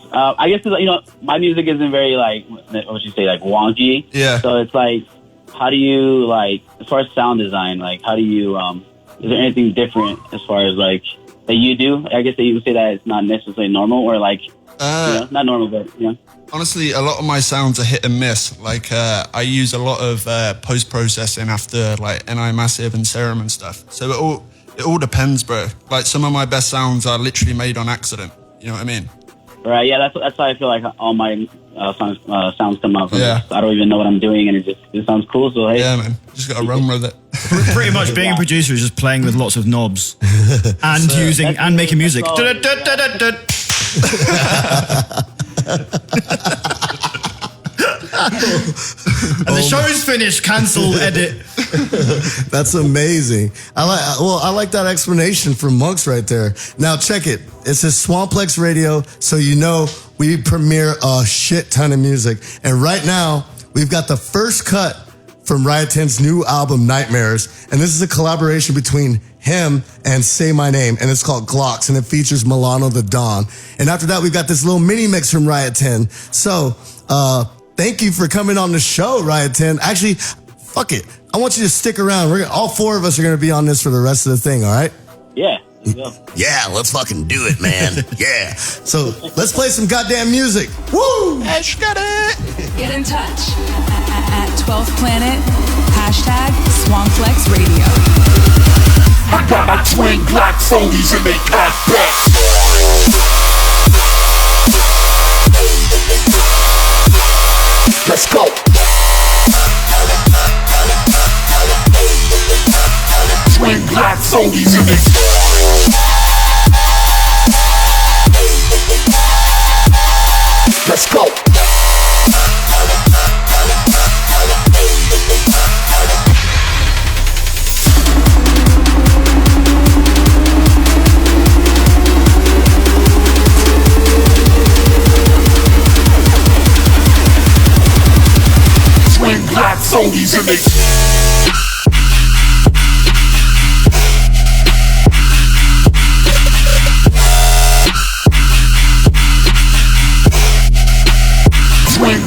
my music isn't very like what would you say, like wonky.
Yeah.
So it's like, how do you, like, as far as sound design, like how do you is there anything different as far as like that you do? I guess that you would say that it's not necessarily normal, or like Not normal, but
Honestly, a lot of my sounds are hit and miss. Like, I use a lot of post-processing after, like, NI Massive and Serum and stuff. So it all depends, bro. Like, some of my best sounds are literally made on accident. You know what I mean?
Right, yeah, that's how I feel like all my sounds come out from.
Yeah.
I don't even know what I'm doing, and it sounds cool, so hey.
Yeah, man. Just gotta run with it.
Pretty much being a producer is just playing with lots of knobs and making music. And the show's finished. Cancel. Edit.
That's amazing. I like that explanation from Monks right there. Now check it. It says Swamplex Radio, so you know we premiere a shit ton of music. And right now we've got the first cut from Riot 10's new album Nightmares, and this is a collaboration between him and Say My Name, and it's called Glocks, and it features Milano the Don. And after that, we've got this little mini mix from Riot 10. So, thank you for coming on the show, Riot 10. Actually, fuck it. I want you to stick around. All four of us are going to be on this for the rest of the thing, all right?
Yeah.
Yeah, let's fucking do it, man. Yeah. So, let's play some goddamn music. Woo!
Get in touch at 12th Planet, #Swamplex Radio.
I got my twin Glock phonies and they got back. Let's go. Twin Glock phonies and they. Let's go. Twin Glock phonies and they.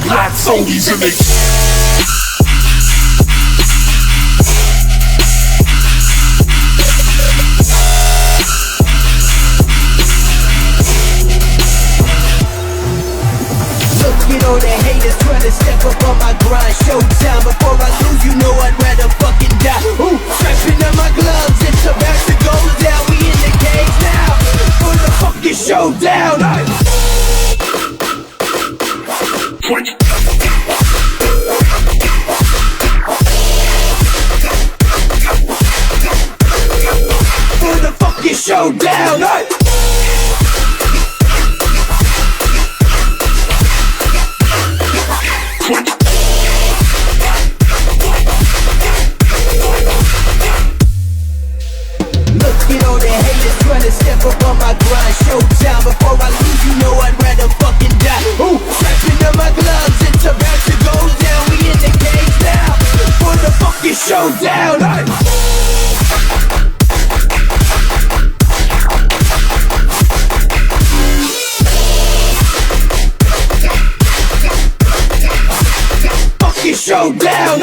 Black phonies and they.
Look at all the haters trying to step up on my grind. Showtime before I lose, you know I'd rather fucking die. Ooh, strapping on my gloves, it's about to go down. We in the cage now for the fucking showdown. For the fucking showdown. Look at all the haters trying to step up on my grind. Showtime before I lose, you know I'd rather fucking die. Ooh, strapping on my gloves, it's about to go down. We in the cage now for the fucking showdown. Fucking showdown.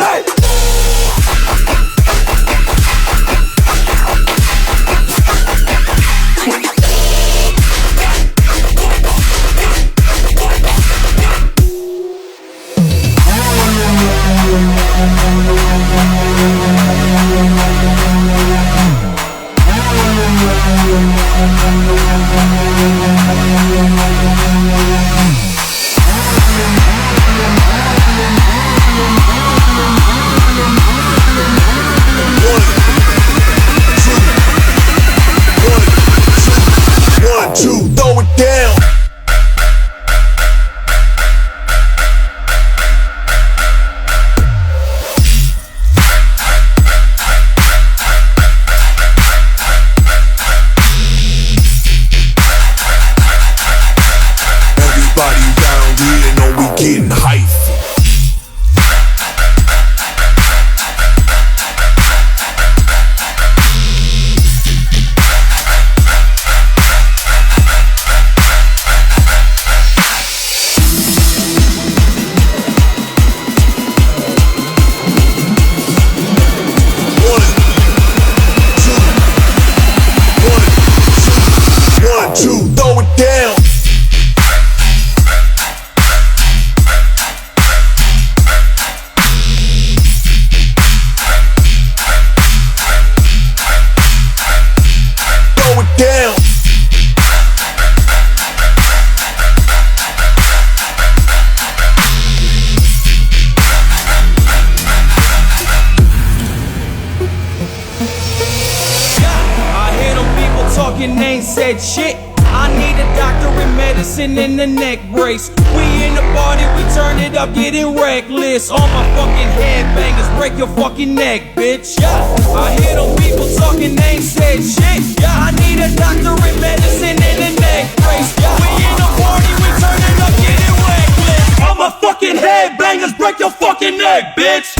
ain't said shit. I need a doctor in medicine and a neck brace. We in the party, we turn it up, getting reckless. All my fucking headbangers, break your fucking neck, bitch. Yeah, I hear them people talking, they ain't said shit. Yeah, I need a doctor in medicine and a neck brace. Yeah, we in the party, we turn it up, getting reckless. All my fucking headbangers, break your fucking neck, bitch.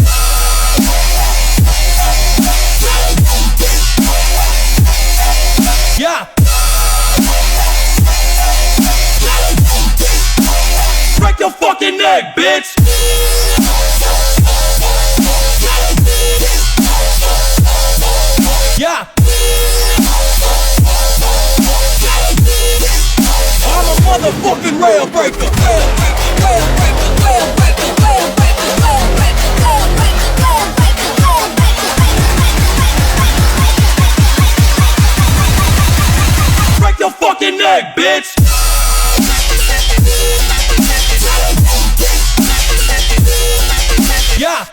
Yeah. Break your fucking neck, bitch! Yeah! I'm a motherfucking rail breaker! Break your fucking neck, bitch! Yeah.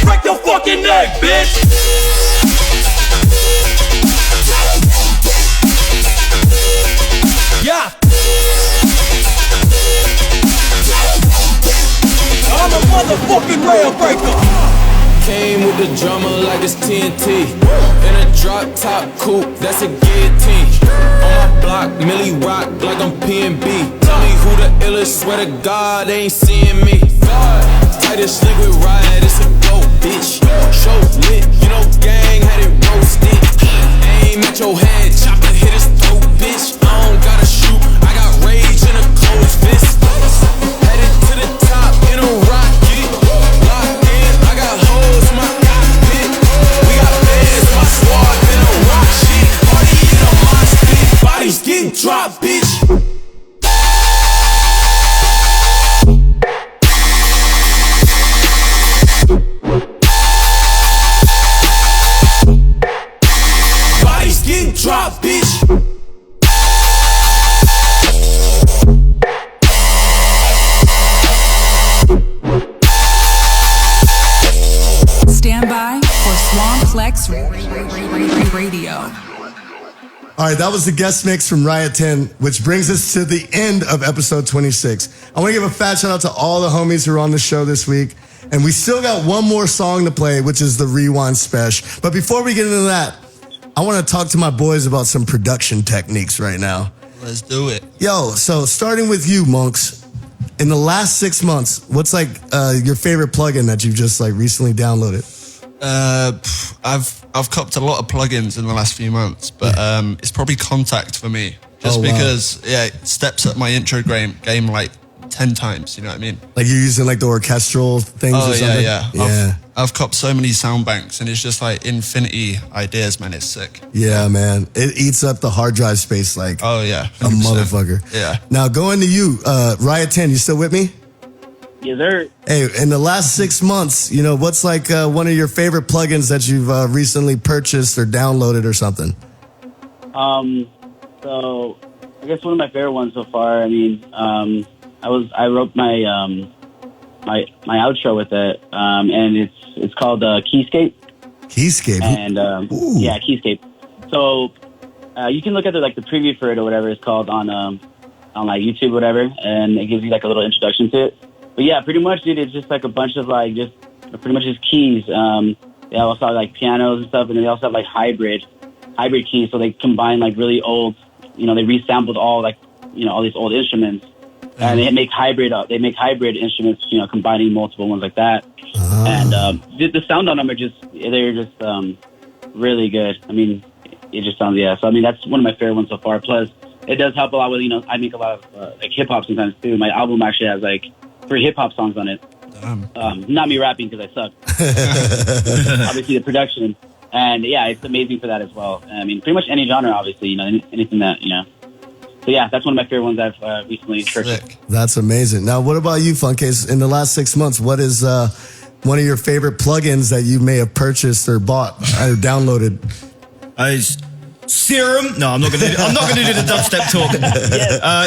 Break your fucking neck, bitch. Yeah. I'm a motherfucking rail breaker.
Came with the drama like it's TNT. In a drop top coupe, that's a guillotine. On my block, Millie rock like I'm PNB. Tell me who the illest, swear to God, they ain't seeing me. Tightest slick with riot, it's a go, bitch. Show lit, you know gang had it roasted. Aim at your head, chopper hit his throat, bitch. I don't gotta shoot, I got rage in a closed fist. Headed to the top in a rocket. Locked in, I got hoes in my cockpit. We got bands, my squad in a rock shit. Party in a mosh pit, bodies getting dropped, bitch. Drop, bitch.
Stand by for Swamplex Radio.
All right, that was the guest mix from Riot 10, which brings us to the end of episode 26. I want to give a fat shout out to all the homies who are on the show this week. And we still got one more song to play, which is the Rewind Special. But before we get into that, I want to talk to my boys about some production techniques right now.
Let's do it.
Yo, so starting with you, Monks. In the last 6 months, what's like your favorite plugin that you've just like recently downloaded?
I've copped a lot of plugins in the last few months, but it's probably Contact for me. Just because it steps up my intro game like 10 times, you know what I mean?
Like you're using like the orchestral things or something?
Yeah. I've copped so many sound banks and it's just like infinity ideas, man. It's sick.
Yeah, man. It eats up the hard drive space like
100%.
a motherfucker.
Yeah.
Now going to you, Riot 10, you still with me?
Yes, sir.
Hey, in the last 6 months, you know, what's like one of your favorite plugins that you've recently purchased or downloaded or something?
So I guess one of my favorite ones so far, I mean, I wrote my my outro with it, and it's called Keyscape.
Keyscape.
And yeah, Keyscape. So you can look at the preview for it or whatever it's called on like YouTube or whatever, and it gives you like a little introduction to it. But yeah, pretty much, dude, it's just like a bunch of like just pretty much just keys. They also have like pianos and stuff, and then they also have like hybrid keys. So they combine like really old, you know, they resampled all like, you know, all these old instruments. And they make hybrid instruments, you know, combining multiple ones like that. And the sound on them they're just really good. I mean, it just sounds, So, I mean, that's one of my favorite ones so far. Plus, it does help a lot with, you know, I make a lot of like hip hop sometimes too. My album actually has like 3 hip hop songs on it. Not me rapping because I suck. Obviously the production. And yeah, it's amazing for that as well. I mean, pretty much any genre, obviously, you know, anything that, you know. So yeah, that's one of my favorite ones I've recently purchased.
That's amazing. Now, what about you, Funkcase? In the last 6 months, what is one of your favorite plugins that you may have purchased or bought or downloaded?
Serum? No, I'm not gonna do the dubstep talk.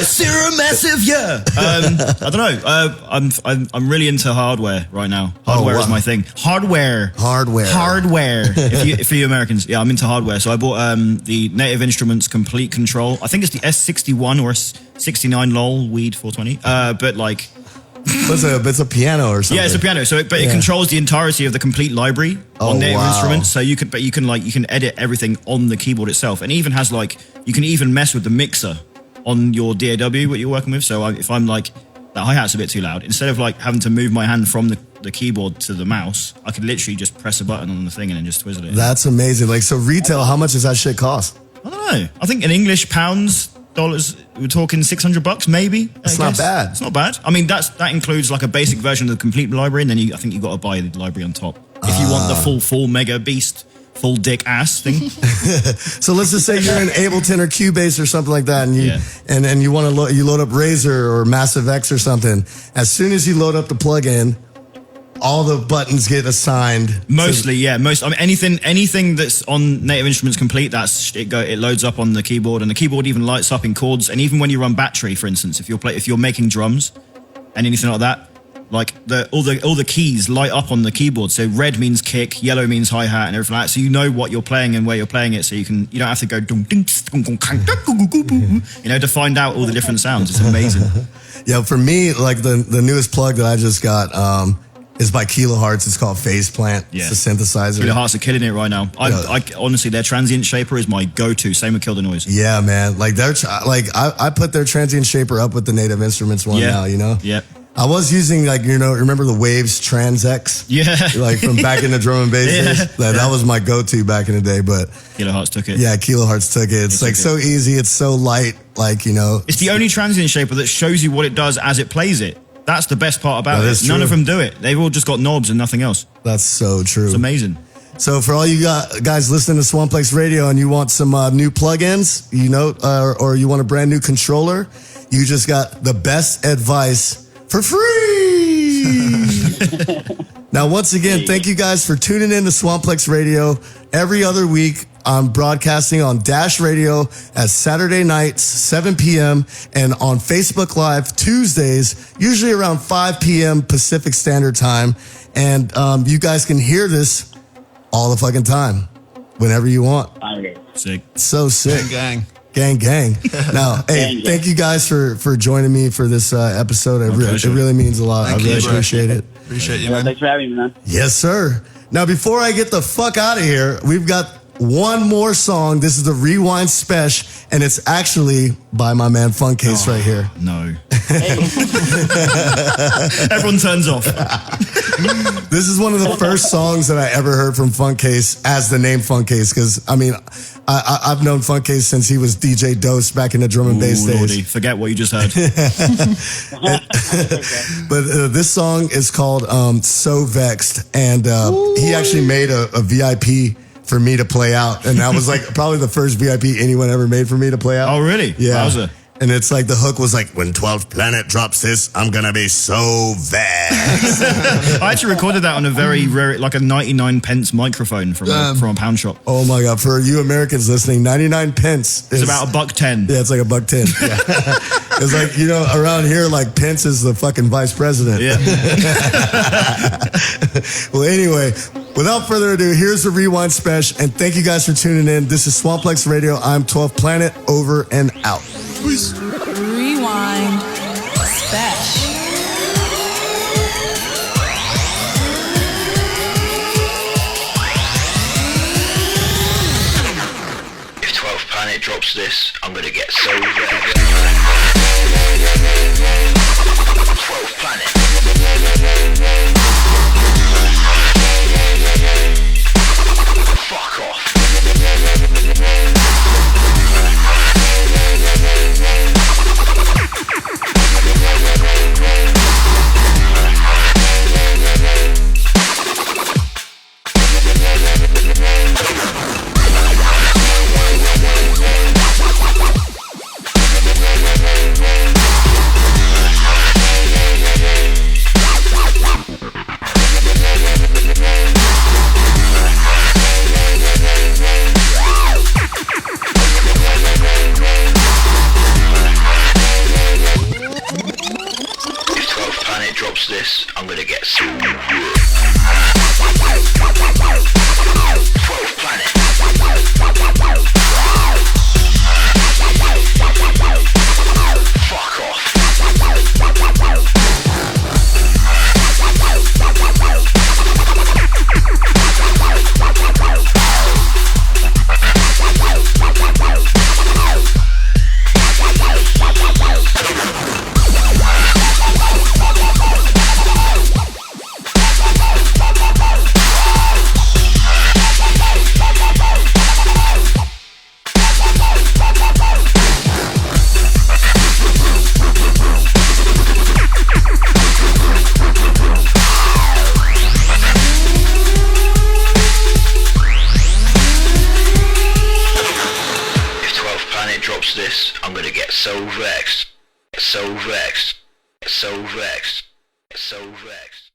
Serum massive, yeah. I don't know. I'm really into hardware right now. Hardware is my thing. Hardware. If you Americans, yeah, I'm into hardware. So I bought the Native Instruments Complete Control. I think it's the S61 or S69 LOL Weed 420. But like.
It's a piano or something.
Yeah, it's a piano. So, it controls the entirety of the complete library on Native Instruments. So you can edit everything on the keyboard itself, and it even has you can even mess with the mixer on your DAW what you're working with. So if I'm like that hi-hat's a bit too loud, instead of having to move my hand from the keyboard to the mouse, I could literally just press a button on the thing and then just twizzle it.
That's amazing. So retail, how much does that shit cost?
I don't know. I think in English pounds. Dollars, we're talking $600 maybe.
That's not bad.
It's not bad. I mean, that includes a basic version of the complete library, and then I think you got to buy the library on top if you want the full 4 mega beast, full dick ass thing.
So let's just say you're in Ableton or Cubase or something like that, and you want to load up Razor or Massive X or something. As soon as you load up the plugin, all the buttons get assigned.
Mostly, I mean, anything that's on Native Instruments Complete, it loads up on the keyboard, and the keyboard even lights up in chords. And even when you run battery, for instance, if you're making drums and anything like that, all the keys light up on the keyboard. So red means kick, yellow means hi hat, and everything like that. So you know what you're playing and where you're playing it. So you don't have to go to find out all the different sounds. It's amazing.
Yeah, for me, the newest plug that I just got. Is by Kilohertz. It's called Phase Plant. Yeah. It's a synthesizer.
Kilohertz are killing it right now. I honestly, their transient shaper is my go-to. Same with Kill the Noise.
Yeah, man. I put their transient shaper up with the Native Instruments one now. You know.
Yeah.
I was using remember the Waves Trans X?
Yeah.
From back in the drum and bass days. That was my go-to back in the day. But
Kilohertz took it.
Yeah, Kilohertz took it. It's so easy. It's so light.
It's the only transient shaper that shows you what it does as it plays it. That's the best part about it. None of them do it. They've all just got knobs and nothing else.
That's so true.
It's amazing.
So for all you guys listening to Swamplex Radio and you want some new plugins, or you want a brand new controller, you just got the best advice for free. Now, once again, thank you guys for tuning in to Swamplex Radio. Every other week, I'm broadcasting on Dash Radio at Saturday nights, 7 p.m. and on Facebook Live Tuesdays, usually around 5 p.m. Pacific Standard Time. And you guys can hear this all the fucking time, whenever you want.
Sick.
So sick.
Gang.
Now, hey, thank you guys for joining me for this episode. It really means a lot. I really appreciate it.
Appreciate you, man.
Thanks for having me, man.
Yes, sir. Now, before I get the fuck out of here, we've got one more song. This is the Rewind Special, and it's actually by my man Funkcase right here.
No. Everyone turns off.
This is one of the first songs that I ever heard from Funkcase as the name Funkcase, because, I mean, I've known Funkcase since he was DJ Dose back in the drum and bass days.
Lordy, forget what you just heard.
But this song is called So Vexed, and he actually made a VIP for me to play out, and that was probably the first VIP anyone ever made for me to play out.
Oh, really?
Yeah.
Wowza.
And it's the hook was when 12th Planet drops this, I'm gonna be so vexed.
I actually recorded that on a very rare, a 99 pence microphone from a pound shop.
Oh my God. For you Americans listening, 99 pence is
about $1.10.
Yeah, it's like $1.10. Yeah. It's around here, Pence is the fucking vice president.
Yeah.
Well, anyway, without further ado, here's the Rewind Special, and thank you guys for tuning in. This is Swamplex Radio. I'm 12th Planet, over and out. Peace.
Rewind Special.
If 12th Planet drops this, I'm gonna get so red. 12th Planet. Fuck off. drops this, I'm gonna get so 12 Planet. Fuck off. Drops this, I'm gonna get so vexed, so vexed, so vexed, so vexed.